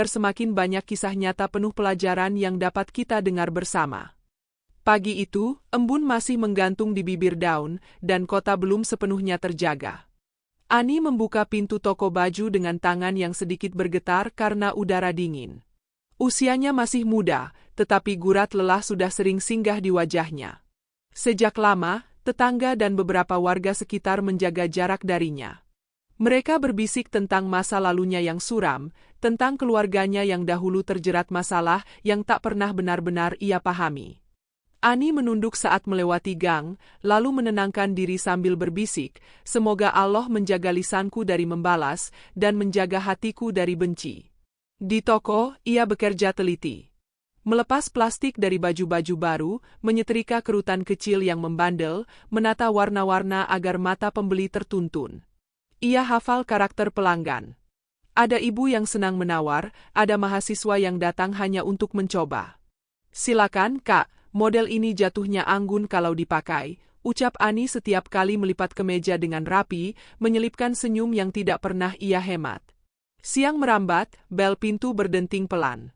semakin banyak kisah nyata penuh pelajaran yang dapat kita dengar bersama. Pagi itu, embun masih menggantung di bibir daun, dan kota belum sepenuhnya terjaga. Ani membuka pintu toko baju dengan tangan yang sedikit bergetar karena udara dingin. Usianya masih muda, tetapi gurat lelah sudah sering singgah di wajahnya. Sejak lama, tetangga dan beberapa warga sekitar menjaga jarak darinya. Mereka berbisik tentang masa lalunya yang suram, tentang keluarganya yang dahulu terjerat masalah yang tak pernah benar-benar ia pahami. Ani menunduk saat melewati gang, lalu menenangkan diri sambil berbisik, "Semoga Allah menjaga lisanku dari membalas, dan menjaga hatiku dari benci." Di toko, ia bekerja teliti. Melepas plastik dari baju-baju baru, menyetrika kerutan kecil yang membandel, menata warna-warna agar mata pembeli tertuntun. Ia hafal karakter pelanggan. Ada ibu yang senang menawar, ada mahasiswa yang datang hanya untuk mencoba. "Silakan, Kak, model ini jatuhnya anggun kalau dipakai," ucap Ani setiap kali melipat kemeja dengan rapi, menyelipkan senyum yang tidak pernah ia hemat. Siang merambat, bel pintu berdenting pelan.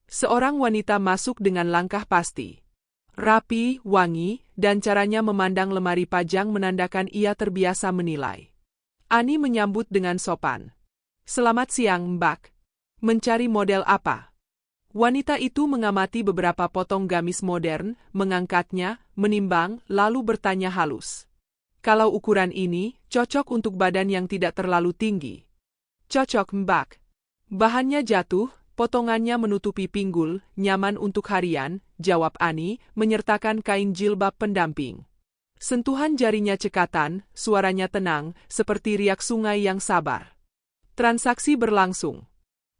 Seorang wanita masuk dengan langkah pasti. Rapi, wangi, dan caranya memandang lemari pajang menandakan ia terbiasa menilai. Ani menyambut dengan sopan. "Selamat siang, Mbak. Mencari model apa?" Wanita itu mengamati beberapa potong gamis modern, mengangkatnya, menimbang, lalu bertanya halus. "Kalau ukuran ini, cocok untuk badan yang tidak terlalu tinggi." "Cocok, Mbak. Bahannya jatuh, potongannya menutupi pinggul, nyaman untuk harian," jawab Ani, menyertakan kain jilbab pendamping. Sentuhan jarinya cekatan, suaranya tenang, seperti riak sungai yang sabar. Transaksi berlangsung.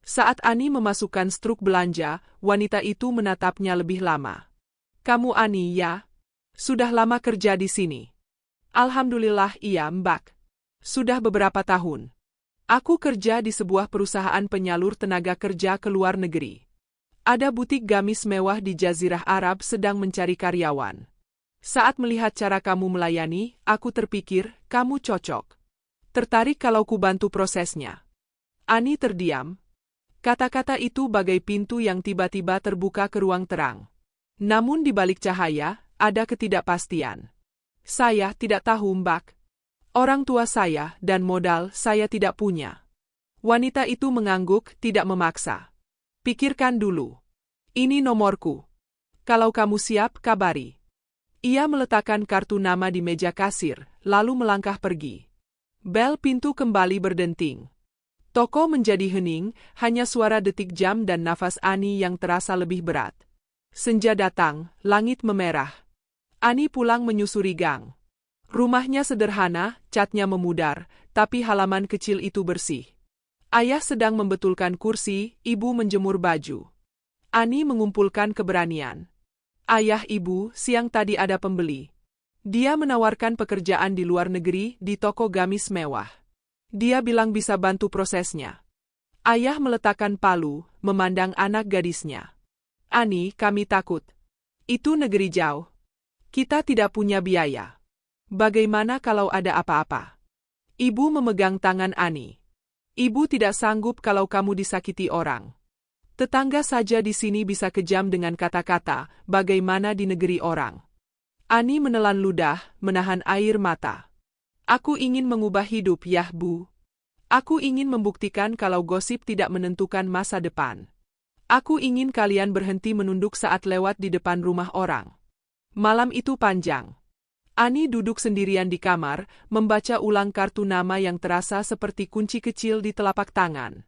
Saat Ani memasukkan struk belanja, wanita itu menatapnya lebih lama. "Kamu Ani, ya? Sudah lama kerja di sini?" "Alhamdulillah iya, Mbak. Sudah beberapa tahun. Aku kerja di sebuah perusahaan penyalur tenaga kerja ke luar negeri. Ada butik gamis mewah di Jazirah Arab sedang mencari karyawan. Saat melihat cara kamu melayani, aku terpikir, kamu cocok. Tertarik kalau ku bantu prosesnya." Ani terdiam. Kata-kata itu bagai pintu yang tiba-tiba terbuka ke ruang terang. Namun di balik cahaya, ada ketidakpastian. "Saya tidak tahu, Mbak. Orang tua saya dan modal saya tidak punya." Wanita itu mengangguk, tidak memaksa. "Pikirkan dulu. Ini nomorku. Kalau kamu siap, kabari." Ia meletakkan kartu nama di meja kasir, lalu melangkah pergi. Bel pintu kembali berdenting. Toko menjadi hening, hanya suara detik jam dan nafas Ani yang terasa lebih berat. Senja datang, langit memerah. Ani pulang menyusuri gang. Rumahnya sederhana, catnya memudar, tapi halaman kecil itu bersih. Ayah sedang membetulkan kursi, ibu menjemur baju. Ani mengumpulkan keberanian. "Ayah, Ibu, siang tadi ada pembeli. Dia menawarkan pekerjaan di luar negeri di toko gamis mewah. Dia bilang bisa bantu prosesnya." Ayah meletakkan palu, memandang anak gadisnya. "Ani, kami takut. Itu negeri jauh. Kita tidak punya biaya. Bagaimana kalau ada apa-apa?" Ibu memegang tangan Ani. "Ibu tidak sanggup kalau kamu disakiti orang. Tetangga saja di sini bisa kejam dengan kata-kata, bagaimana di negeri orang?" Ani menelan ludah, menahan air mata. "Aku ingin mengubah hidup, ya, Bu. Aku ingin membuktikan kalau gosip tidak menentukan masa depan. Aku ingin kalian berhenti menunduk saat lewat di depan rumah orang." Malam itu panjang. Ani duduk sendirian di kamar, membaca ulang kartu nama yang terasa seperti kunci kecil di telapak tangan.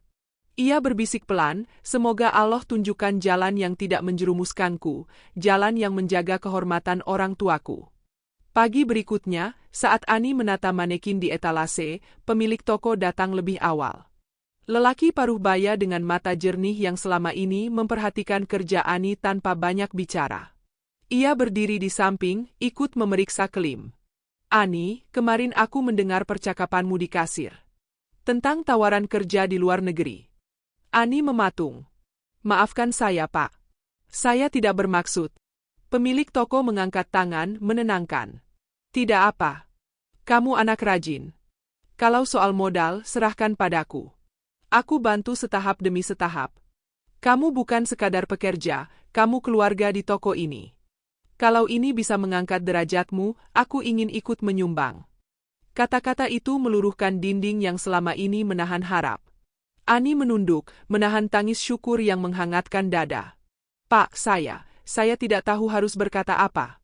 Ia berbisik pelan, "Semoga Allah tunjukkan jalan yang tidak menjerumuskanku, jalan yang menjaga kehormatan orang tuaku." Pagi berikutnya, saat Ani menata manekin di etalase, pemilik toko datang lebih awal. Lelaki paruh baya dengan mata jernih yang selama ini memperhatikan kerja Ani tanpa banyak bicara. Ia berdiri di samping, ikut memeriksa klim. "Ani, kemarin aku mendengar percakapanmu di kasir. Tentang tawaran kerja di luar negeri." Ani mematung. "Maafkan saya, Pak. Saya tidak bermaksud." Pemilik toko mengangkat tangan, menenangkan. "Tidak apa. Kamu anak rajin. Kalau soal modal, serahkan padaku. Aku bantu setahap demi setahap." Kamu bukan sekadar pekerja, kamu keluarga di toko ini. Kalau ini bisa mengangkat derajatmu, aku ingin ikut menyumbang. Kata-kata itu meluruhkan dinding yang selama ini menahan harap. Ani menunduk, menahan tangis syukur yang menghangatkan dada. Pak, saya tidak tahu harus berkata apa.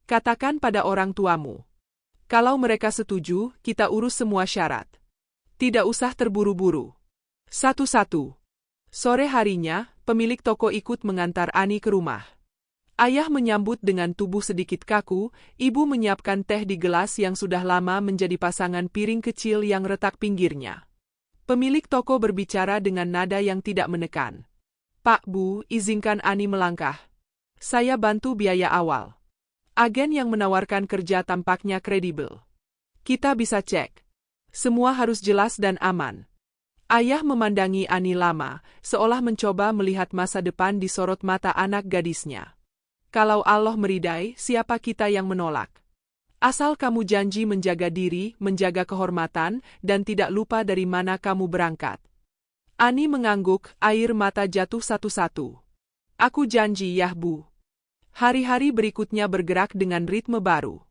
Katakan pada orang tuamu. Kalau mereka setuju, kita urus semua syarat. Tidak usah terburu-buru. Satu-satu. Sore harinya, pemilik toko ikut mengantar Ani ke rumah. Ayah menyambut dengan tubuh sedikit kaku, ibu menyiapkan teh di gelas yang sudah lama menjadi pasangan piring kecil yang retak pinggirnya. Pemilik toko berbicara dengan nada yang tidak menekan. Pak Bu, izinkan Ani melangkah. Saya bantu biaya awal. Agen yang menawarkan kerja tampaknya kredibel. Kita bisa cek. Semua harus jelas dan aman. Ayah memandangi Ani lama, seolah mencoba melihat masa depan di sorot mata anak gadisnya. Kalau Allah meridai, siapa kita yang menolak? Asal kamu janji menjaga diri, menjaga kehormatan, dan tidak lupa dari mana kamu berangkat. Ani mengangguk, air mata jatuh satu-satu. Aku janji, Yah Bu. Hari-hari berikutnya bergerak dengan ritme baru.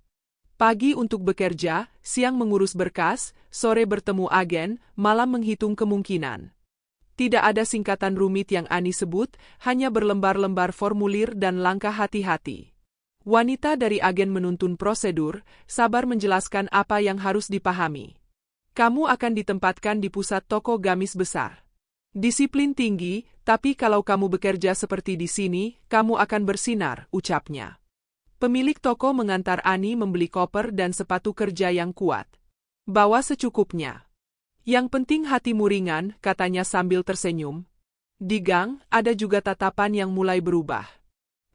Pagi untuk bekerja, siang mengurus berkas, sore bertemu agen, malam menghitung kemungkinan. Tidak ada singkatan rumit yang Ani sebut, hanya berlembar-lembar formulir dan langkah hati-hati. Wanita dari agen menuntun prosedur, sabar menjelaskan apa yang harus dipahami. Kamu akan ditempatkan di pusat toko gamis besar. Disiplin tinggi, tapi kalau kamu bekerja seperti di sini, kamu akan bersinar, ucapnya. Pemilik toko mengantar Ani membeli koper dan sepatu kerja yang kuat. Bawa secukupnya. Yang penting hatimu ringan, katanya sambil tersenyum. Di gang, ada juga tatapan yang mulai berubah.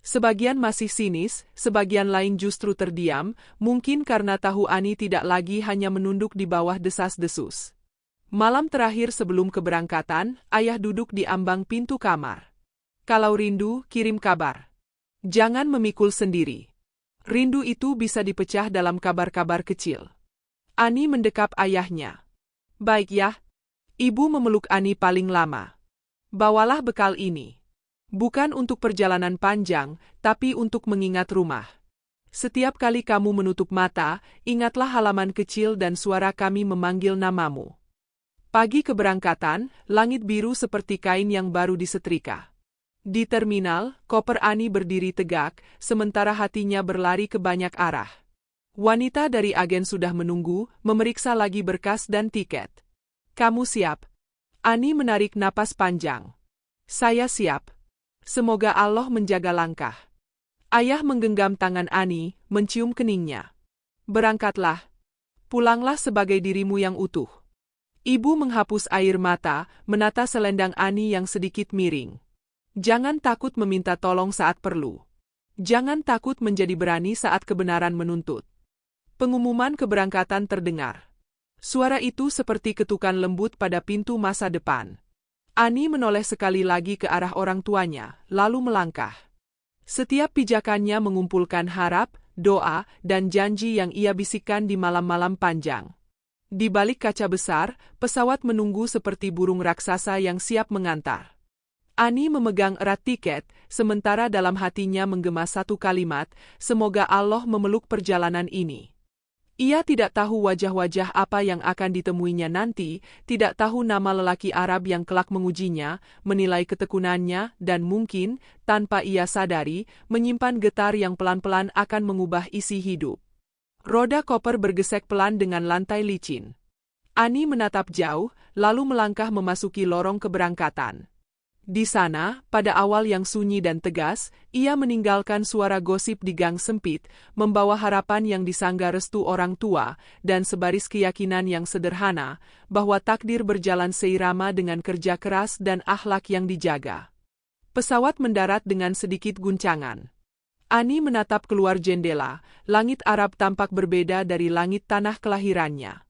Sebagian masih sinis, sebagian lain justru terdiam, mungkin karena tahu Ani tidak lagi hanya menunduk di bawah desas-desus. Malam terakhir sebelum keberangkatan, ayah duduk di ambang pintu kamar. Kalau rindu, kirim kabar. Jangan memikul sendiri. Rindu itu bisa dipecah dalam kabar-kabar kecil. Ani mendekap ayahnya. Baik ya. Ibu memeluk Ani paling lama. Bawalah bekal ini. Bukan untuk perjalanan panjang, tapi untuk mengingat rumah. Setiap kali kamu menutup mata, ingatlah halaman kecil dan suara kami memanggil namamu. Pagi keberangkatan, langit biru seperti kain yang baru disetrika. Di terminal, koper Ani berdiri tegak, sementara hatinya berlari ke banyak arah. Wanita dari agen sudah menunggu, memeriksa lagi berkas dan tiket. Kamu siap? Ani menarik napas panjang. Saya siap. Semoga Allah menjaga langkah. Ayah menggenggam tangan Ani, mencium keningnya. Berangkatlah. Pulanglah sebagai dirimu yang utuh. Ibu menghapus air mata, menata selendang Ani yang sedikit miring. Jangan takut meminta tolong saat perlu. Jangan takut menjadi berani saat kebenaran menuntut. Pengumuman keberangkatan terdengar. Suara itu seperti ketukan lembut pada pintu masa depan. Ani menoleh sekali lagi ke arah orang tuanya, lalu melangkah. Setiap pijakannya mengumpulkan harap, doa, dan janji yang ia bisikkan di malam-malam panjang. Di balik kaca besar, pesawat menunggu seperti burung raksasa yang siap mengantar. Ani memegang erat tiket, sementara dalam hatinya menggema satu kalimat, semoga Allah memeluk perjalanan ini. Ia tidak tahu wajah-wajah apa yang akan ditemuinya nanti, tidak tahu nama lelaki Arab yang kelak mengujinya, menilai ketekunannya, dan mungkin, tanpa ia sadari, menyimpan getar yang pelan-pelan akan mengubah isi hidup. Roda koper bergesek pelan dengan lantai licin. Ani menatap jauh, lalu melangkah memasuki lorong keberangkatan. Di sana, pada awal yang sunyi dan tegas, ia meninggalkan suara gosip di gang sempit, membawa harapan yang disangga restu orang tua, dan sebaris keyakinan yang sederhana, bahwa takdir berjalan seirama dengan kerja keras dan akhlak yang dijaga. Pesawat mendarat dengan sedikit guncangan. Ani menatap keluar jendela, langit Arab tampak berbeda dari langit tanah kelahirannya.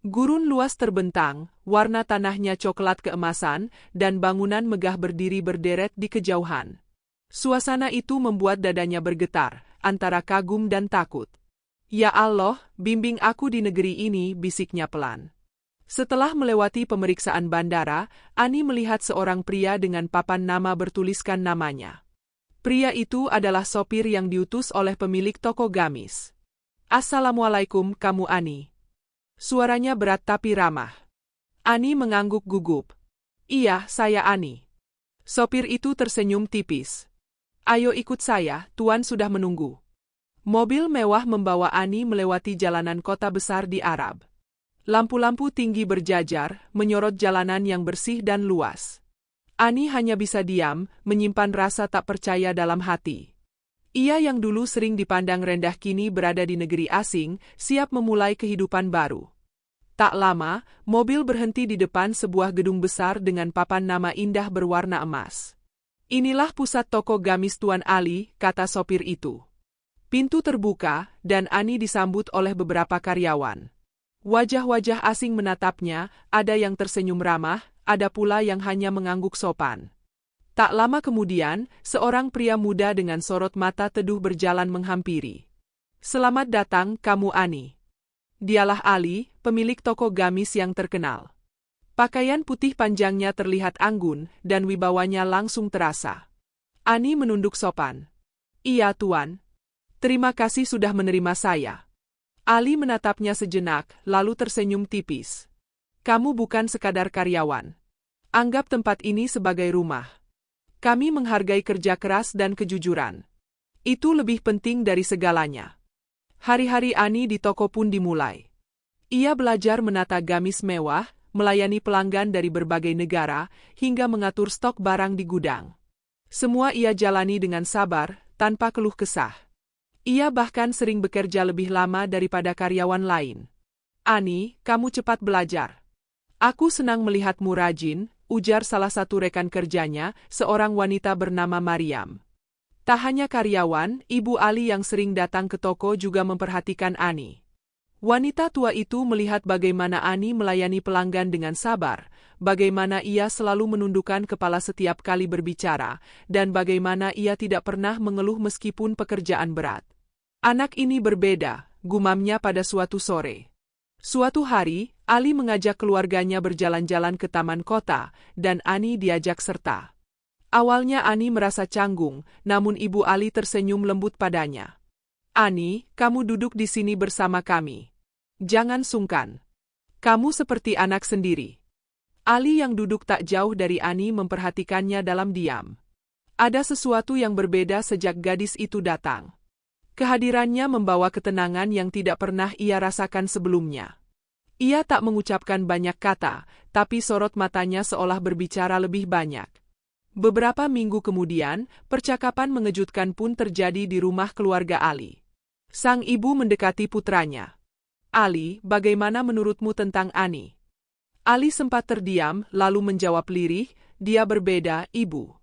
Gurun luas terbentang, warna tanahnya coklat keemasan, dan bangunan megah berdiri berderet di kejauhan. Suasana itu membuat dadanya bergetar, antara kagum dan takut. Ya Allah, bimbing aku di negeri ini, bisiknya pelan. Setelah melewati pemeriksaan bandara, Ani melihat seorang pria dengan papan nama bertuliskan namanya. Pria itu adalah sopir yang diutus oleh pemilik toko gamis. "Assalamualaikum, kamu Ani." Suaranya berat tapi ramah. Ani mengangguk gugup. "Iya, saya Ani." Sopir itu tersenyum tipis. "Ayo ikut saya, Tuan sudah menunggu." Mobil mewah membawa Ani melewati jalanan kota besar di Arab. Lampu-lampu tinggi berjajar, menyorot jalanan yang bersih dan luas. Ani hanya bisa diam, menyimpan rasa tak percaya dalam hati. Ia yang dulu sering dipandang rendah kini berada di negeri asing, siap memulai kehidupan baru. Tak lama, mobil berhenti di depan sebuah gedung besar dengan papan nama indah berwarna emas. "Inilah pusat toko gamis Tuan Ali," kata sopir itu. Pintu terbuka, dan Ani disambut oleh beberapa karyawan. Wajah-wajah asing menatapnya, ada yang tersenyum ramah, ada pula yang hanya mengangguk sopan. Tak lama kemudian, seorang pria muda dengan sorot mata teduh berjalan menghampiri. "Selamat datang, kamu Ani." Dialah Ali, pemilik toko gamis yang terkenal. Pakaian putih panjangnya terlihat anggun, dan wibawanya langsung terasa. Ani menunduk sopan. "Iya, Tuan. Terima kasih sudah menerima saya." Ali menatapnya sejenak, lalu tersenyum tipis. "Kamu bukan sekadar karyawan. Anggap tempat ini sebagai rumah. Kami menghargai kerja keras dan kejujuran. Itu lebih penting dari segalanya." Hari-hari Ani di toko pun dimulai. Ia belajar menata gamis mewah, melayani pelanggan dari berbagai negara, hingga mengatur stok barang di gudang. Semua ia jalani dengan sabar, tanpa keluh kesah. Ia bahkan sering bekerja lebih lama daripada karyawan lain. "Ani, kamu cepat belajar. Aku senang melihatmu rajin," ujar salah satu rekan kerjanya, seorang wanita bernama Mariam. Tak hanya karyawan, Ibu Ali yang sering datang ke toko juga memperhatikan Ani. Wanita tua itu melihat bagaimana Ani melayani pelanggan dengan sabar, bagaimana ia selalu menundukkan kepala setiap kali berbicara, dan bagaimana ia tidak pernah mengeluh meskipun pekerjaan berat. "Anak ini berbeda," gumamnya pada suatu sore. Suatu hari, Ali mengajak keluarganya berjalan-jalan ke taman kota, dan Ani diajak serta. Awalnya Ani merasa canggung, namun Ibu Ali tersenyum lembut padanya. "Ani, kamu duduk di sini bersama kami. Jangan sungkan. Kamu seperti anak sendiri." Ali yang duduk tak jauh dari Ani memperhatikannya dalam diam. Ada sesuatu yang berbeda sejak gadis itu datang. Kehadirannya membawa ketenangan yang tidak pernah ia rasakan sebelumnya. Ia tak mengucapkan banyak kata, tapi sorot matanya seolah berbicara lebih banyak. Beberapa minggu kemudian, percakapan mengejutkan pun terjadi di rumah keluarga Ali. Sang ibu mendekati putranya. "Ali, bagaimana menurutmu tentang Ani?" Ali sempat terdiam, lalu menjawab lirih, "Dia berbeda, Ibu.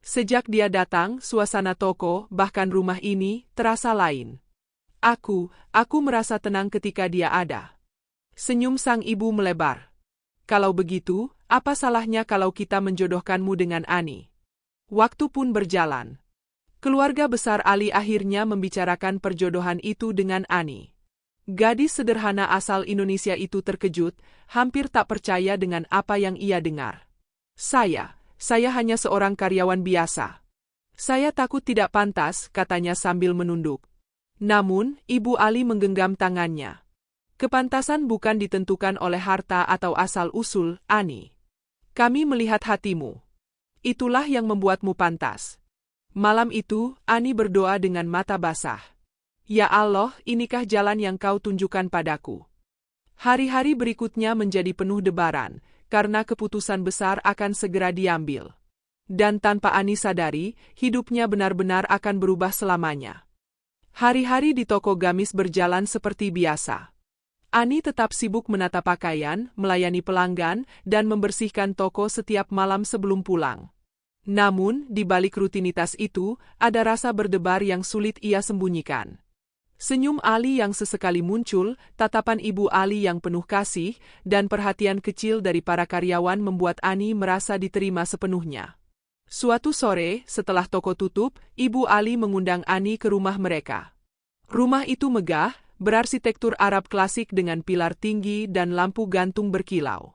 Sejak dia datang, suasana toko, bahkan rumah ini, terasa lain. Aku merasa tenang ketika dia ada." Senyum sang ibu melebar. "Kalau begitu, apa salahnya kalau kita menjodohkanmu dengan Ani?" Waktu pun berjalan. Keluarga besar Ali akhirnya membicarakan perjodohan itu dengan Ani. Gadis sederhana asal Indonesia itu terkejut, hampir tak percaya dengan apa yang ia dengar. Saya hanya seorang karyawan biasa. Saya takut tidak pantas," katanya sambil menunduk. Namun, Ibu Ali menggenggam tangannya. "Kepantasan bukan ditentukan oleh harta atau asal-usul, Ani. Kami melihat hatimu. Itulah yang membuatmu pantas." Malam itu, Ani berdoa dengan mata basah. "Ya Allah, inikah jalan yang Kau tunjukkan padaku?" Hari-hari berikutnya menjadi penuh debaran, karena keputusan besar akan segera diambil. Dan tanpa Ani sadari, hidupnya benar-benar akan berubah selamanya. Hari-hari di toko gamis berjalan seperti biasa. Ani tetap sibuk menata pakaian, melayani pelanggan, dan membersihkan toko setiap malam sebelum pulang. Namun, di balik rutinitas itu, ada rasa berdebar yang sulit ia sembunyikan. Senyum Ali yang sesekali muncul, tatapan Ibu Ali yang penuh kasih, dan perhatian kecil dari para karyawan membuat Ani merasa diterima sepenuhnya. Suatu sore, setelah toko tutup, Ibu Ali mengundang Ani ke rumah mereka. Rumah itu megah, berarsitektur Arab klasik dengan pilar tinggi dan lampu gantung berkilau.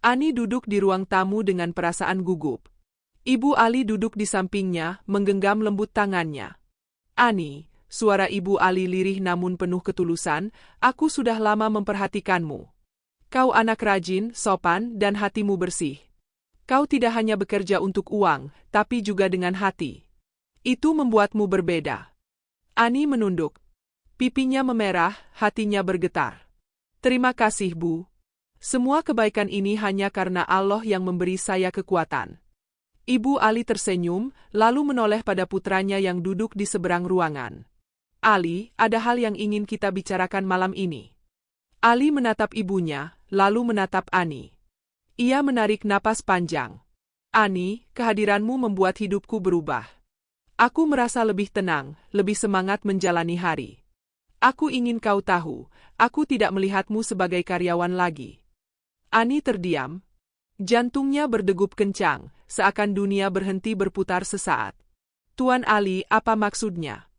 Ani duduk di ruang tamu dengan perasaan gugup. Ibu Ali duduk di sampingnya, menggenggam lembut tangannya. "Ani," suara Ibu Ali lirih namun penuh ketulusan, "aku sudah lama memperhatikanmu. Kau anak rajin, sopan, dan hatimu bersih. Kau tidak hanya bekerja untuk uang, tapi juga dengan hati. Itu membuatmu berbeda." Ani menunduk. Pipinya memerah, hatinya bergetar. "Terima kasih, Bu. Semua kebaikan ini hanya karena Allah yang memberi saya kekuatan." Ibu Ali tersenyum, lalu menoleh pada putranya yang duduk di seberang ruangan. "Ali, ada hal yang ingin kita bicarakan malam ini." Ali menatap ibunya, lalu menatap Ani. Ia menarik napas panjang. "Ani, kehadiranmu membuat hidupku berubah. Aku merasa lebih tenang, lebih semangat menjalani hari. Aku ingin kau tahu, aku tidak melihatmu sebagai karyawan lagi." Ani terdiam. Jantungnya berdegup kencang, seakan dunia berhenti berputar sesaat. "Tuan Ali, apa maksudnya?"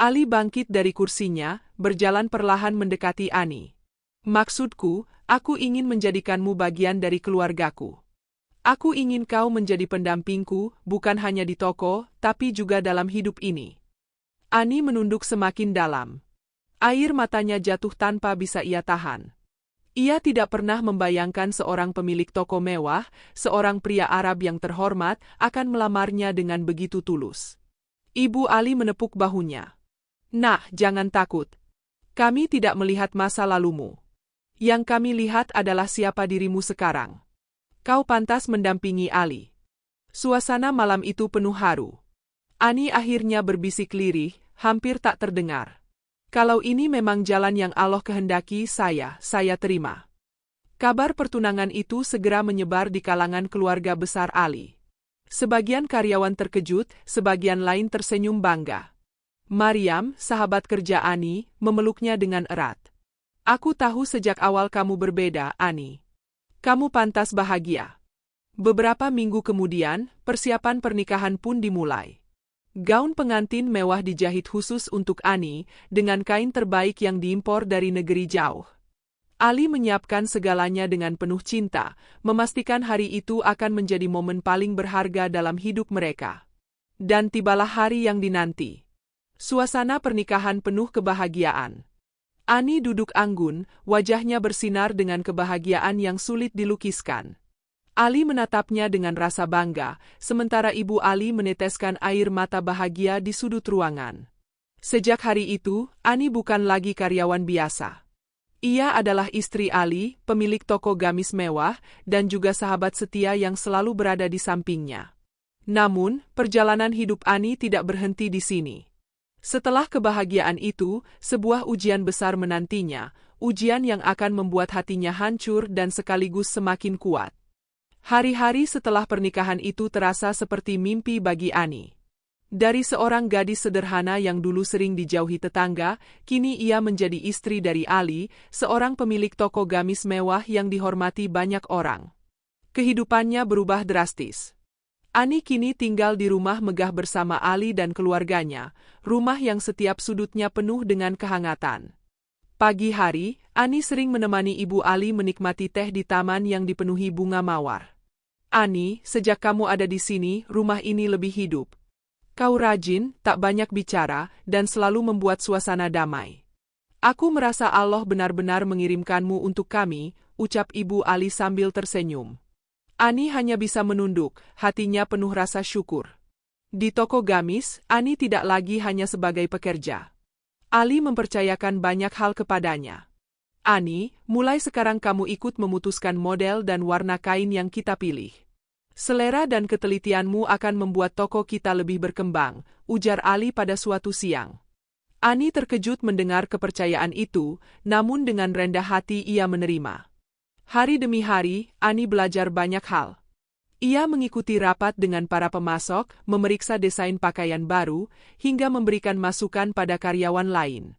Ali bangkit dari kursinya, berjalan perlahan mendekati Ani. "Maksudku, aku ingin menjadikanmu bagian dari keluargaku. Aku ingin kau menjadi pendampingku, bukan hanya di toko, tapi juga dalam hidup ini." Ani menunduk semakin dalam. Air matanya jatuh tanpa bisa ia tahan. Ia tidak pernah membayangkan seorang pemilik toko mewah, seorang pria Arab yang terhormat, akan melamarnya dengan begitu tulus. Ibu Ali menepuk bahunya. "Nah, jangan takut. Kami tidak melihat masa lalumu. Yang kami lihat adalah siapa dirimu sekarang. Kau pantas mendampingi Ali." Suasana malam itu penuh haru. Ani akhirnya berbisik lirih, hampir tak terdengar. "Kalau ini memang jalan yang Allah kehendaki, saya terima." Kabar pertunangan itu segera menyebar di kalangan keluarga besar Ali. Sebagian karyawan terkejut, sebagian lain tersenyum bangga. Mariam, sahabat kerja Ani, memeluknya dengan erat. "Aku tahu sejak awal kamu berbeda, Ani. Kamu pantas bahagia." Beberapa minggu kemudian, persiapan pernikahan pun dimulai. Gaun pengantin mewah dijahit khusus untuk Ani, dengan kain terbaik yang diimpor dari negeri jauh. Ali menyiapkan segalanya dengan penuh cinta, memastikan hari itu akan menjadi momen paling berharga dalam hidup mereka. Dan tibalah hari yang dinanti. Suasana pernikahan penuh kebahagiaan. Ani duduk anggun, wajahnya bersinar dengan kebahagiaan yang sulit dilukiskan. Ali menatapnya dengan rasa bangga, sementara Ibu Ali meneteskan air mata bahagia di sudut ruangan. Sejak hari itu, Ani bukan lagi karyawan biasa. Ia adalah istri Ali, pemilik toko gamis mewah, dan juga sahabat setia yang selalu berada di sampingnya. Namun, perjalanan hidup Ani tidak berhenti di sini. Setelah kebahagiaan itu, sebuah ujian besar menantinya, ujian yang akan membuat hatinya hancur dan sekaligus semakin kuat. Hari-hari setelah pernikahan itu terasa seperti mimpi bagi Ani. Dari seorang gadis sederhana yang dulu sering dijauhi tetangga, kini ia menjadi istri dari Ali, seorang pemilik toko gamis mewah yang dihormati banyak orang. Kehidupannya berubah drastis. Ani kini tinggal di rumah megah bersama Ali dan keluarganya, rumah yang setiap sudutnya penuh dengan kehangatan. Pagi hari, Ani sering menemani Ibu Ali menikmati teh di taman yang dipenuhi bunga mawar. "Ani, sejak kamu ada di sini, rumah ini lebih hidup. Kau rajin, tak banyak bicara, dan selalu membuat suasana damai. Aku merasa Allah benar-benar mengirimkanmu untuk kami," ucap Ibu Ali sambil tersenyum. Ani hanya bisa menunduk, hatinya penuh rasa syukur. Di toko gamis, Ani tidak lagi hanya sebagai pekerja. Ali mempercayakan banyak hal kepadanya. "Ani, mulai sekarang kamu ikut memutuskan model dan warna kain yang kita pilih. Selera dan ketelitianmu akan membuat toko kita lebih berkembang," ujar Ali pada suatu siang. Ani terkejut mendengar kepercayaan itu, namun dengan rendah hati ia menerima. Hari demi hari, Ani belajar banyak hal. Ia mengikuti rapat dengan para pemasok, memeriksa desain pakaian baru, hingga memberikan masukan pada karyawan lain.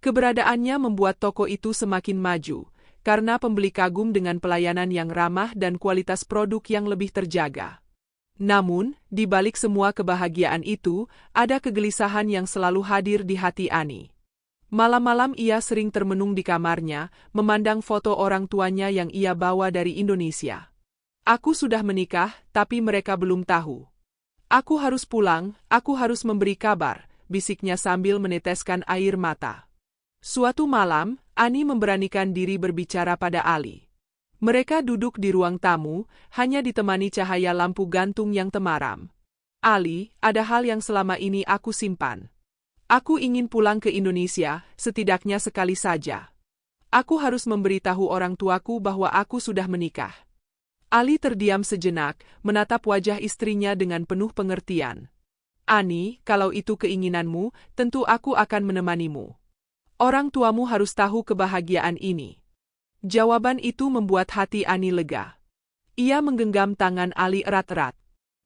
Keberadaannya membuat toko itu semakin maju, karena pembeli kagum dengan pelayanan yang ramah dan kualitas produk yang lebih terjaga. Namun, di balik semua kebahagiaan itu, ada kegelisahan yang selalu hadir di hati Ani. Malam-malam ia sering termenung di kamarnya, memandang foto orang tuanya yang ia bawa dari Indonesia. Aku sudah menikah, tapi mereka belum tahu. Aku harus pulang, aku harus memberi kabar, bisiknya sambil meneteskan air mata. Suatu malam, Ani memberanikan diri berbicara pada Ali. Mereka duduk di ruang tamu, hanya ditemani cahaya lampu gantung yang temaram. Ali, ada hal yang selama ini aku simpan. Aku ingin pulang ke Indonesia, setidaknya sekali saja. Aku harus memberitahu orang tuaku bahwa aku sudah menikah. Ali terdiam sejenak, menatap wajah istrinya dengan penuh pengertian. Ani, kalau itu keinginanmu, tentu aku akan menemanimu. Orang tuamu harus tahu kebahagiaan ini. Jawaban itu membuat hati Ani lega. Ia menggenggam tangan Ali erat-erat.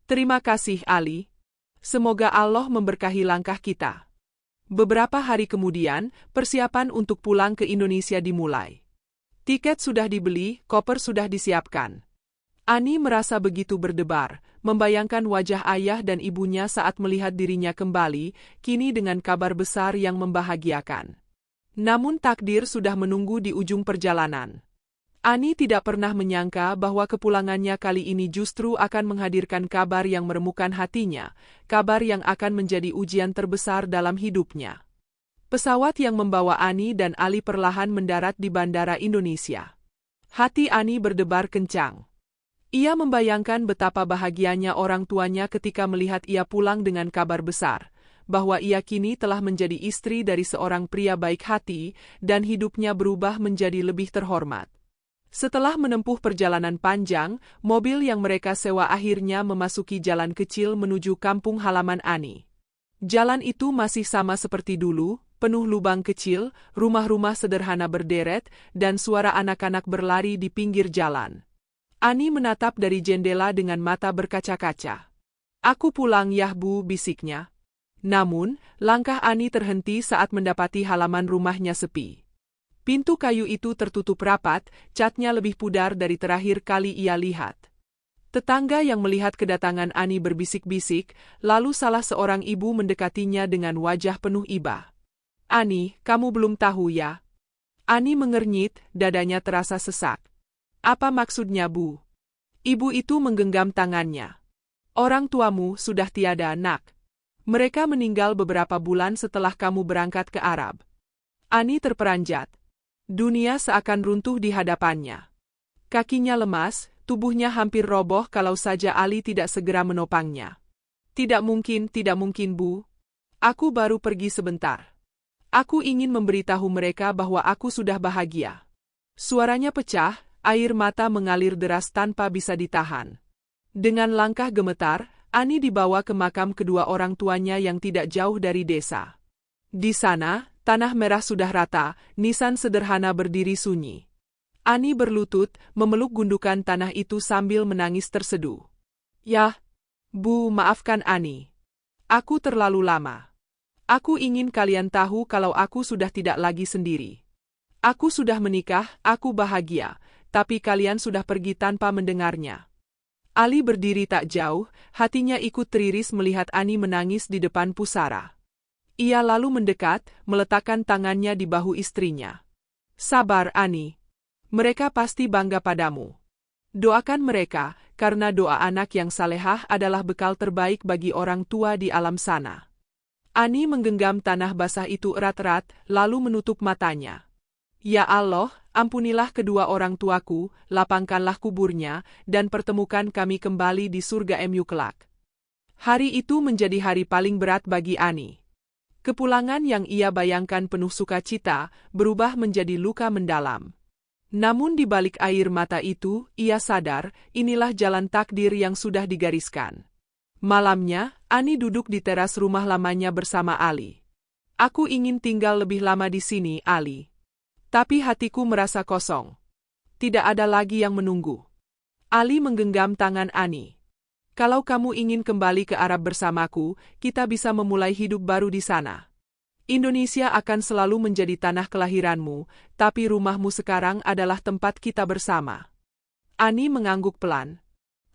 Terima kasih, Ali. Semoga Allah memberkahi langkah kita. Beberapa hari kemudian, persiapan untuk pulang ke Indonesia dimulai. Tiket sudah dibeli, koper sudah disiapkan. Ani merasa begitu berdebar, membayangkan wajah ayah dan ibunya saat melihat dirinya kembali, kini dengan kabar besar yang membahagiakan. Namun takdir sudah menunggu di ujung perjalanan. Ani tidak pernah menyangka bahwa kepulangannya kali ini justru akan menghadirkan kabar yang meremukkan hatinya, kabar yang akan menjadi ujian terbesar dalam hidupnya. Pesawat yang membawa Ani dan Ali perlahan mendarat di Bandara Indonesia. Hati Ani berdebar kencang. Ia membayangkan betapa bahagianya orang tuanya ketika melihat ia pulang dengan kabar besar, bahwa ia kini telah menjadi istri dari seorang pria baik hati dan hidupnya berubah menjadi lebih terhormat. Setelah menempuh perjalanan panjang, mobil yang mereka sewa akhirnya memasuki jalan kecil menuju kampung halaman Ani. Jalan itu masih sama seperti dulu, penuh lubang kecil, rumah-rumah sederhana berderet, dan suara anak-anak berlari di pinggir jalan. Ani menatap dari jendela dengan mata berkaca-kaca. Aku pulang ya Bu, bisiknya. Namun, langkah Ani terhenti saat mendapati halaman rumahnya sepi. Pintu kayu itu tertutup rapat, catnya lebih pudar dari terakhir kali ia lihat. Tetangga yang melihat kedatangan Ani berbisik-bisik, lalu salah seorang ibu mendekatinya dengan wajah penuh iba. Ani, kamu belum tahu ya? Ani mengernyit, dadanya terasa sesak. Apa maksudnya Bu? Ibu itu menggenggam tangannya. Orang tuamu sudah tiada, Nak. Mereka meninggal beberapa bulan setelah kamu berangkat ke Arab. Ani terperanjat. Dunia seakan runtuh di hadapannya. Kakinya lemas, tubuhnya hampir roboh kalau saja Ali tidak segera menopangnya. Tidak mungkin Bu. Aku baru pergi sebentar. Aku ingin memberitahu mereka bahwa aku sudah bahagia. Suaranya pecah, air mata mengalir deras tanpa bisa ditahan. Dengan langkah gemetar, Ani dibawa ke makam kedua orang tuanya yang tidak jauh dari desa. Di sana, tanah merah sudah rata, nisan sederhana berdiri sunyi. Ani berlutut, memeluk gundukan tanah itu sambil menangis terseduh. Yah, Bu, maafkan Ani. Aku terlalu lama. Aku ingin kalian tahu kalau aku sudah tidak lagi sendiri. Aku sudah menikah, aku bahagia, tapi kalian sudah pergi tanpa mendengarnya. Ali berdiri tak jauh, hatinya ikut teriris melihat Ani menangis di depan pusara. Ia lalu mendekat, meletakkan tangannya di bahu istrinya. Sabar, Ani. Mereka pasti bangga padamu. Doakan mereka, karena doa anak yang salehah adalah bekal terbaik bagi orang tua di alam sana. Ani menggenggam tanah basah itu erat-erat, lalu menutup matanya. Ya Allah, ampunilah kedua orang tuaku, lapangkanlah kuburnya, dan pertemukan kami kembali di surga MU kelak. Hari itu menjadi hari paling berat bagi Ani. Kepulangan yang ia bayangkan penuh sukacita, berubah menjadi luka mendalam. Namun di balik air mata itu, ia sadar, inilah jalan takdir yang sudah digariskan. Malamnya, Ani duduk di teras rumah lamanya bersama Ali. Aku ingin tinggal lebih lama di sini, Ali. Tapi hatiku merasa kosong. Tidak ada lagi yang menunggu. Ali menggenggam tangan Ani. Kalau kamu ingin kembali ke Arab bersamaku, kita bisa memulai hidup baru di sana. Indonesia akan selalu menjadi tanah kelahiranmu, tapi rumahmu sekarang adalah tempat kita bersama. Ani mengangguk pelan.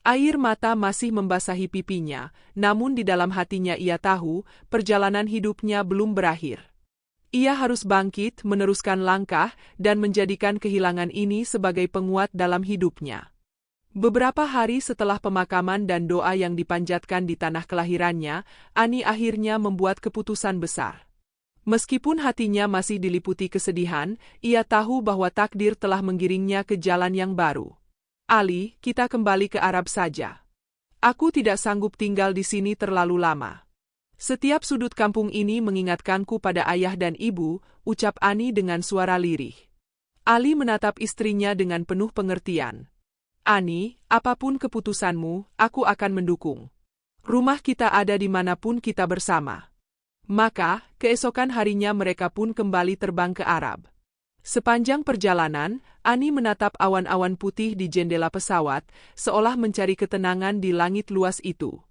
Air mata masih membasahi pipinya, namun di dalam hatinya ia tahu, perjalanan hidupnya belum berakhir. Ia harus bangkit, meneruskan langkah, dan menjadikan kehilangan ini sebagai penguat dalam hidupnya. Beberapa hari setelah pemakaman dan doa yang dipanjatkan di tanah kelahirannya, Ani akhirnya membuat keputusan besar. Meskipun hatinya masih diliputi kesedihan, ia tahu bahwa takdir telah menggiringnya ke jalan yang baru. Ali, kita kembali ke Arab saja. Aku tidak sanggup tinggal di sini terlalu lama. Setiap sudut kampung ini mengingatkanku pada ayah dan ibu, ucap Ani dengan suara lirih. Ali menatap istrinya dengan penuh pengertian. Ani, apapun keputusanmu, aku akan mendukung. Rumah kita ada di manapun kita bersama. Maka, keesokan harinya mereka pun kembali terbang ke Arab. Sepanjang perjalanan, Ani menatap awan-awan putih di jendela pesawat, seolah mencari ketenangan di langit luas itu.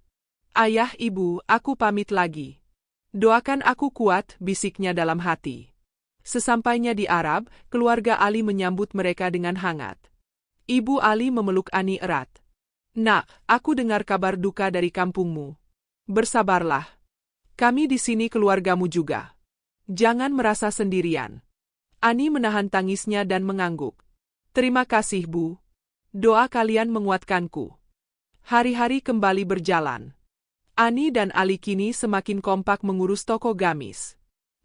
Ayah, ibu, aku pamit lagi. Doakan aku kuat, bisiknya dalam hati. Sesampainya di Arab, keluarga Ali menyambut mereka dengan hangat. Ibu Ali memeluk Ani erat. Nak, aku dengar kabar duka dari kampungmu. Bersabarlah. Kami di sini keluargamu juga. Jangan merasa sendirian. Ani menahan tangisnya dan mengangguk. Terima kasih, Bu. Doa kalian menguatkanku. Hari-hari kembali berjalan. Ani dan Ali kini semakin kompak mengurus toko gamis.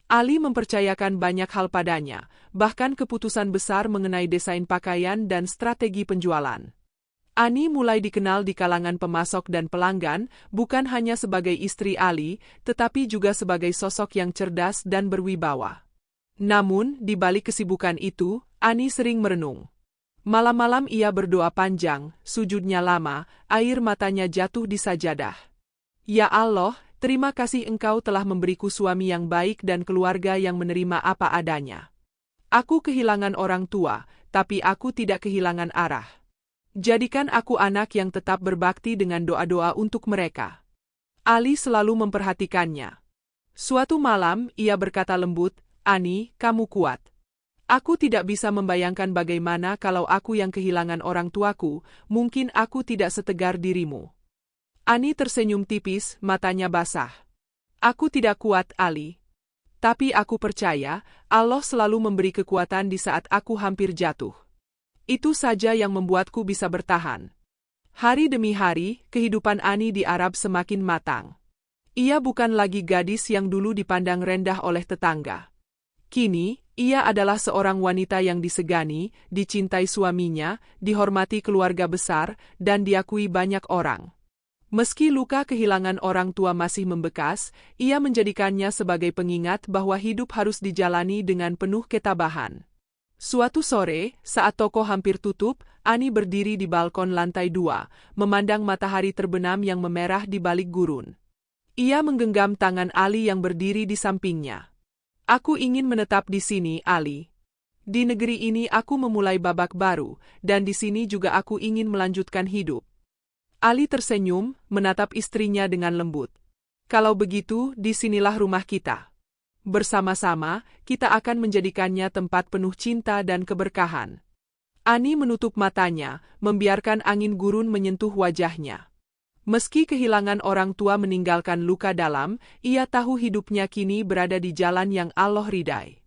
Ali mempercayakan banyak hal padanya, bahkan keputusan besar mengenai desain pakaian dan strategi penjualan. Ani mulai dikenal di kalangan pemasok dan pelanggan, bukan hanya sebagai istri Ali, tetapi juga sebagai sosok yang cerdas dan berwibawa. Namun, di balik kesibukan itu, Ani sering merenung. Malam-malam ia berdoa panjang, sujudnya lama, air matanya jatuh di sajadah. Ya Allah, terima kasih Engkau telah memberiku suami yang baik dan keluarga yang menerima apa adanya. Aku kehilangan orang tua, tapi aku tidak kehilangan arah. Jadikan aku anak yang tetap berbakti dengan doa-doa untuk mereka. Ali selalu memperhatikannya. Suatu malam, ia berkata lembut, Ani, kamu kuat. Aku tidak bisa membayangkan bagaimana kalau aku yang kehilangan orang tuaku, mungkin aku tidak setegar dirimu. Ani tersenyum tipis, matanya basah. Aku tidak kuat, Ali. Tapi aku percaya, Allah selalu memberi kekuatan di saat aku hampir jatuh. Itu saja yang membuatku bisa bertahan. Hari demi hari, kehidupan Ani di Arab semakin matang. Ia bukan lagi gadis yang dulu dipandang rendah oleh tetangga. Kini, ia adalah seorang wanita yang disegani, dicintai suaminya, dihormati keluarga besar, dan diakui banyak orang. Meski luka kehilangan orang tua masih membekas, ia menjadikannya sebagai pengingat bahwa hidup harus dijalani dengan penuh ketabahan. Suatu sore, saat toko hampir tutup, Ani berdiri di balkon lantai 2, memandang matahari terbenam yang memerah di balik gurun. Ia menggenggam tangan Ali yang berdiri di sampingnya. Aku ingin menetap di sini, Ali. Di negeri ini aku memulai babak baru, dan di sini juga aku ingin melanjutkan hidup. Ali tersenyum, menatap istrinya dengan lembut. Kalau begitu, disinilah rumah kita. Bersama-sama, kita akan menjadikannya tempat penuh cinta dan keberkahan. Ani menutup matanya, membiarkan angin gurun menyentuh wajahnya. Meski kehilangan orang tua meninggalkan luka dalam, ia tahu hidupnya kini berada di jalan yang Allah ridai.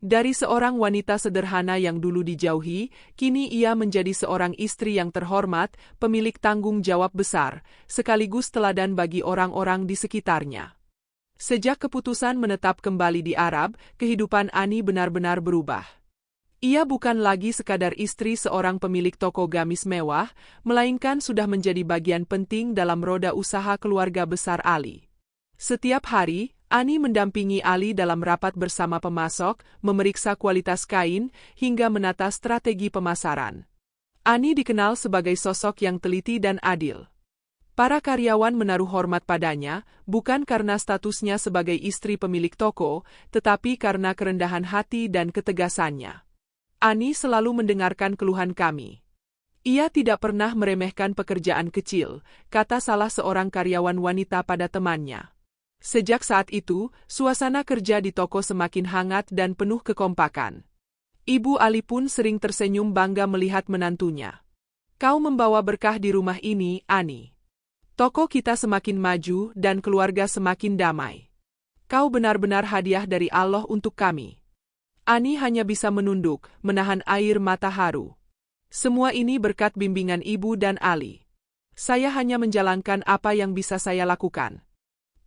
Dari seorang wanita sederhana yang dulu dijauhi, kini ia menjadi seorang istri yang terhormat, pemilik tanggung jawab besar, sekaligus teladan bagi orang-orang di sekitarnya. Sejak keputusan menetap kembali di Arab, kehidupan Ani benar-benar berubah. Ia bukan lagi sekadar istri seorang pemilik toko gamis mewah, melainkan sudah menjadi bagian penting dalam roda usaha keluarga besar Ali. Setiap hari, Ani mendampingi Ali dalam rapat bersama pemasok, memeriksa kualitas kain, hingga menata strategi pemasaran. Ani dikenal sebagai sosok yang teliti dan adil. Para karyawan menaruh hormat padanya, bukan karena statusnya sebagai istri pemilik toko, tetapi karena kerendahan hati dan ketegasannya. Ani selalu mendengarkan keluhan kami. Ia tidak pernah meremehkan pekerjaan kecil, kata salah seorang karyawan wanita pada temannya. Sejak saat itu, suasana kerja di toko semakin hangat dan penuh kekompakan. Ibu Ali pun sering tersenyum bangga melihat menantunya. Kau membawa berkah di rumah ini, Ani. Toko kita semakin maju dan keluarga semakin damai. Kau benar-benar hadiah dari Allah untuk kami. Ani hanya bisa menunduk, menahan air mata haru. Semua ini berkat bimbingan ibu dan Ali. Saya hanya menjalankan apa yang bisa saya lakukan.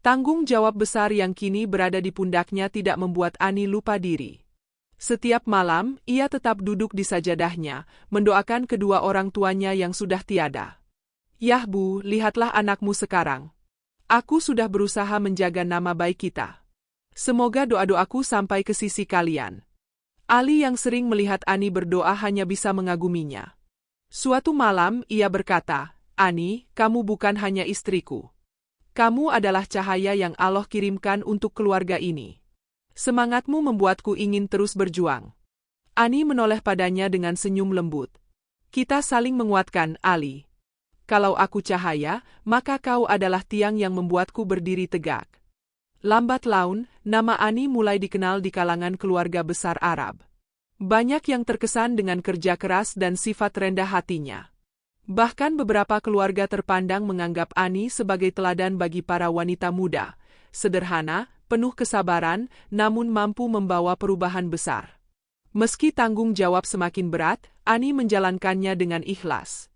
Tanggung jawab besar yang kini berada di pundaknya tidak membuat Ani lupa diri. Setiap malam, ia tetap duduk di sajadahnya, mendoakan kedua orang tuanya yang sudah tiada. Yah Bu, lihatlah anakmu sekarang. Aku sudah berusaha menjaga nama baik kita. Semoga doa-doaku sampai ke sisi kalian. Ali yang sering melihat Ani berdoa hanya bisa mengaguminya. Suatu malam, ia berkata, Ani, kamu bukan hanya istriku. Kamu adalah cahaya yang Allah kirimkan untuk keluarga ini. Semangatmu membuatku ingin terus berjuang. Ani menoleh padanya dengan senyum lembut. Kita saling menguatkan, Ali. Kalau aku cahaya, maka kau adalah tiang yang membuatku berdiri tegak. Lambat laun, nama Ani mulai dikenal di kalangan keluarga besar Arab. Banyak yang terkesan dengan kerja keras dan sifat rendah hatinya. Bahkan beberapa keluarga terpandang menganggap Ani sebagai teladan bagi para wanita muda, sederhana, penuh kesabaran, namun mampu membawa perubahan besar. Meski tanggung jawab semakin berat, Ani menjalankannya dengan ikhlas.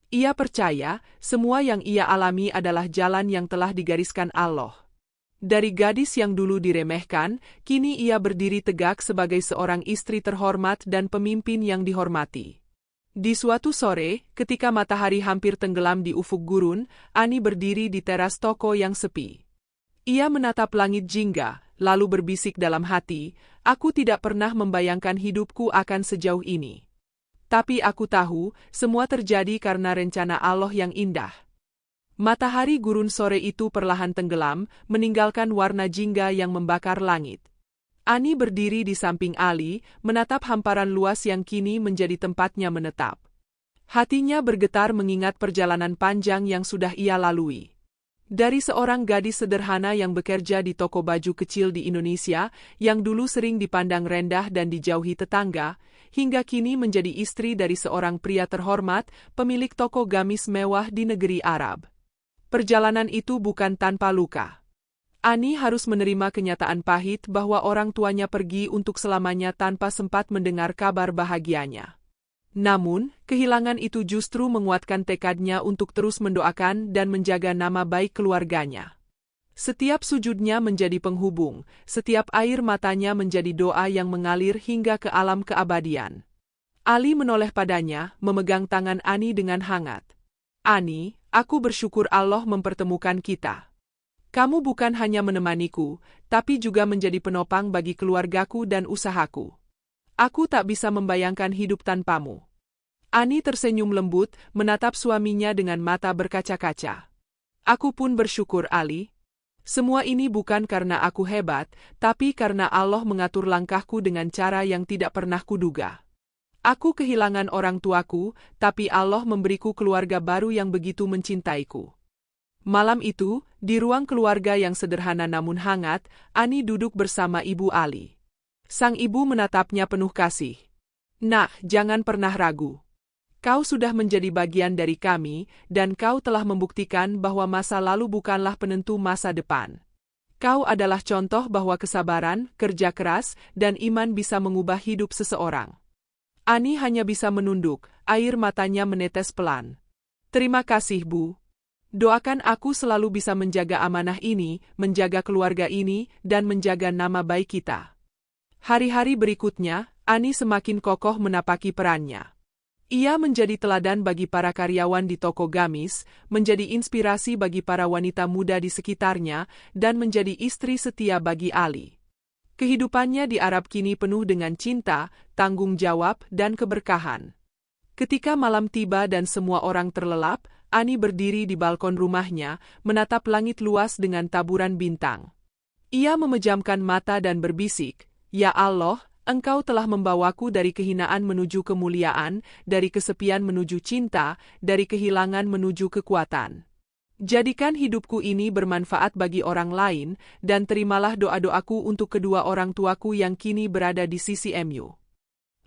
Ia percaya, semua yang ia alami adalah jalan yang telah digariskan Allah. Dari gadis yang dulu diremehkan, kini ia berdiri tegak sebagai seorang istri terhormat dan pemimpin yang dihormati. Di suatu sore, ketika matahari hampir tenggelam di ufuk gurun, Ani berdiri di teras toko yang sepi. Ia menatap langit jingga, lalu berbisik dalam hati, aku tidak pernah membayangkan hidupku akan sejauh ini. Tapi aku tahu, semua terjadi karena rencana Allah yang indah. Matahari gurun sore itu perlahan tenggelam, meninggalkan warna jingga yang membakar langit. Ani berdiri di samping Ali, menatap hamparan luas yang kini menjadi tempatnya menetap. Hatinya bergetar mengingat perjalanan panjang yang sudah ia lalui. Dari seorang gadis sederhana yang bekerja di toko baju kecil di Indonesia, yang dulu sering dipandang rendah dan dijauhi tetangga, hingga kini menjadi istri dari seorang pria terhormat, pemilik toko gamis mewah di negeri Arab. Perjalanan itu bukan tanpa luka. Ani harus menerima kenyataan pahit bahwa orang tuanya pergi untuk selamanya tanpa sempat mendengar kabar bahagianya. Namun, kehilangan itu justru menguatkan tekadnya untuk terus mendoakan dan menjaga nama baik keluarganya. Setiap sujudnya menjadi penghubung, setiap air matanya menjadi doa yang mengalir hingga ke alam keabadian. Ali menoleh padanya, memegang tangan Ani dengan hangat. Ani, aku bersyukur Allah mempertemukan kita. Kamu bukan hanya menemaniku, tapi juga menjadi penopang bagi keluargaku dan usahaku. Aku tak bisa membayangkan hidup tanpamu. Ani tersenyum lembut, menatap suaminya dengan mata berkaca-kaca. Aku pun bersyukur, Ali. Semua ini bukan karena aku hebat, tapi karena Allah mengatur langkahku dengan cara yang tidak pernah kuduga. Aku kehilangan orang tuaku, tapi Allah memberiku keluarga baru yang begitu mencintaiku. Malam itu, di ruang keluarga yang sederhana namun hangat, Ani duduk bersama Ibu Ali. Sang ibu menatapnya penuh kasih. Nah, jangan pernah ragu. Kau sudah menjadi bagian dari kami, dan kau telah membuktikan bahwa masa lalu bukanlah penentu masa depan. Kau adalah contoh bahwa kesabaran, kerja keras, dan iman bisa mengubah hidup seseorang. Ani hanya bisa menunduk, air matanya menetes pelan. Terima kasih, Bu. Doakan aku selalu bisa menjaga amanah ini, menjaga keluarga ini, dan menjaga nama baik kita. Hari-hari berikutnya, Ani semakin kokoh menapaki perannya. Ia menjadi teladan bagi para karyawan di toko gamis, menjadi inspirasi bagi para wanita muda di sekitarnya, dan menjadi istri setia bagi Ali. Kehidupannya di Arab kini penuh dengan cinta, tanggung jawab, dan keberkahan. Ketika malam tiba dan semua orang terlelap, Ani berdiri di balkon rumahnya, menatap langit luas dengan taburan bintang. Ia memejamkan mata dan berbisik, "Ya Allah, Engkau telah membawaku dari kehinaan menuju kemuliaan, dari kesepian menuju cinta, dari kehilangan menuju kekuatan. Jadikan hidupku ini bermanfaat bagi orang lain, dan terimalah doa-doaku untuk kedua orang tuaku yang kini berada di sisi MU."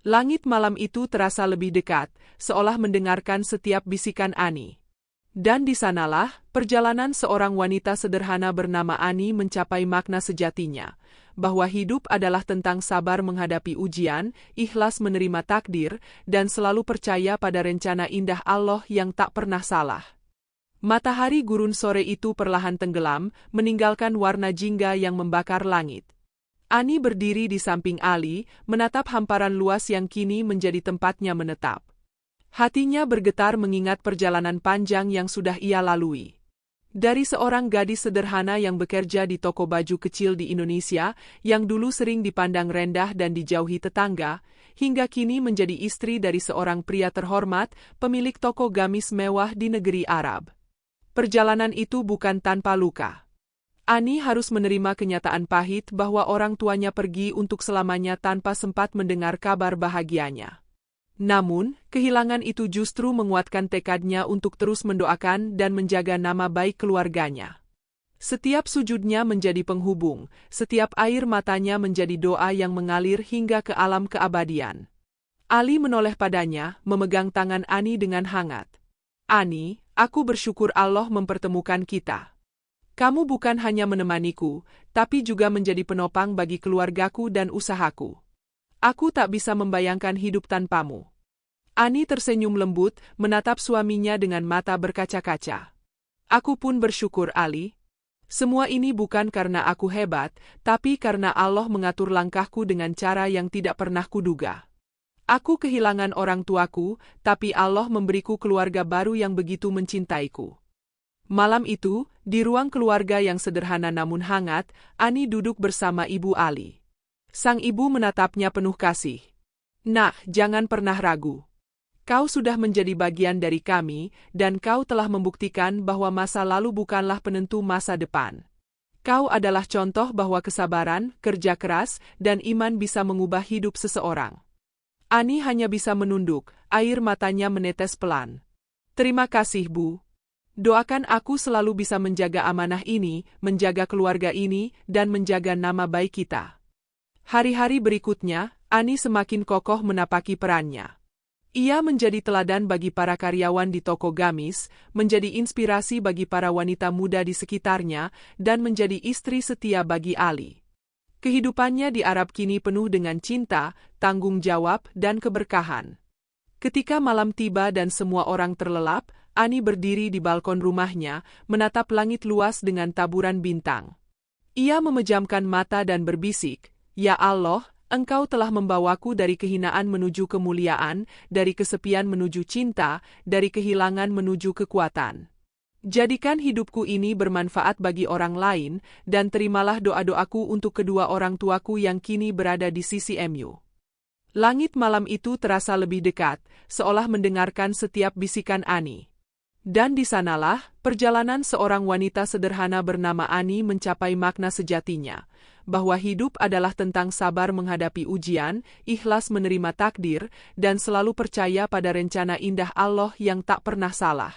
Langit malam itu terasa lebih dekat, seolah mendengarkan setiap bisikan Ani. Dan di sanalah, perjalanan seorang wanita sederhana bernama Ani mencapai makna sejatinya, bahwa hidup adalah tentang sabar menghadapi ujian, ikhlas menerima takdir, dan selalu percaya pada rencana indah Allah yang tak pernah salah. Matahari gurun sore itu perlahan tenggelam, meninggalkan warna jingga yang membakar langit. Ani berdiri di samping Ali, menatap hamparan luas yang kini menjadi tempatnya menetap. Hatinya bergetar mengingat perjalanan panjang yang sudah ia lalui. Dari seorang gadis sederhana yang bekerja di toko baju kecil di Indonesia, yang dulu sering dipandang rendah dan dijauhi tetangga, hingga kini menjadi istri dari seorang pria terhormat, pemilik toko gamis mewah di negeri Arab. Perjalanan itu bukan tanpa luka. Ani harus menerima kenyataan pahit bahwa orang tuanya pergi untuk selamanya tanpa sempat mendengar kabar bahagianya. Namun, kehilangan itu justru menguatkan tekadnya untuk terus mendoakan dan menjaga nama baik keluarganya. Setiap sujudnya menjadi penghubung, setiap air matanya menjadi doa yang mengalir hingga ke alam keabadian. Ali menoleh padanya, memegang tangan Ani dengan hangat. Ani, aku bersyukur Allah mempertemukan kita. Kamu bukan hanya menemaniku, tapi juga menjadi penopang bagi keluargaku dan usahaku. Aku tak bisa membayangkan hidup tanpamu. Ani tersenyum lembut, menatap suaminya dengan mata berkaca-kaca. Aku pun bersyukur, Ali. Semua ini bukan karena aku hebat, tapi karena Allah mengatur langkahku dengan cara yang tidak pernah kuduga. Aku kehilangan orang tuaku, tapi Allah memberiku keluarga baru yang begitu mencintaiku. Malam itu, di ruang keluarga yang sederhana namun hangat, Ani duduk bersama Ibu Ali. Sang ibu menatapnya penuh kasih. Nak, jangan pernah ragu. Kau sudah menjadi bagian dari kami, dan kau telah membuktikan bahwa masa lalu bukanlah penentu masa depan. Kau adalah contoh bahwa kesabaran, kerja keras, dan iman bisa mengubah hidup seseorang. Ani hanya bisa menunduk, air matanya menetes pelan. Terima kasih, Bu. Doakan aku selalu bisa menjaga amanah ini, menjaga keluarga ini, dan menjaga nama baik kita. Hari-hari berikutnya, Ani semakin kokoh menapaki perannya. Ia menjadi teladan bagi para karyawan di toko gamis, menjadi inspirasi bagi para wanita muda di sekitarnya, dan menjadi istri setia bagi Ali. Kehidupannya di Arab kini penuh dengan cinta, tanggung jawab, dan keberkahan. Ketika malam tiba dan semua orang terlelap, Ani berdiri di balkon rumahnya, menatap langit luas dengan taburan bintang. Ia memejamkan mata dan berbisik, "Ya Allah, Engkau telah membawaku dari kehinaan menuju kemuliaan, dari kesepian menuju cinta, dari kehilangan menuju kekuatan. Jadikan hidupku ini bermanfaat bagi orang lain, dan terimalah doa-doaku untuk kedua orang tuaku yang kini berada di sisi MU." Langit malam itu terasa lebih dekat, seolah mendengarkan setiap bisikan Ani. Dan di sanalah, perjalanan seorang wanita sederhana bernama Ani mencapai makna sejatinya, bahwa hidup adalah tentang sabar menghadapi ujian, ikhlas menerima takdir, dan selalu percaya pada rencana indah Allah yang tak pernah salah.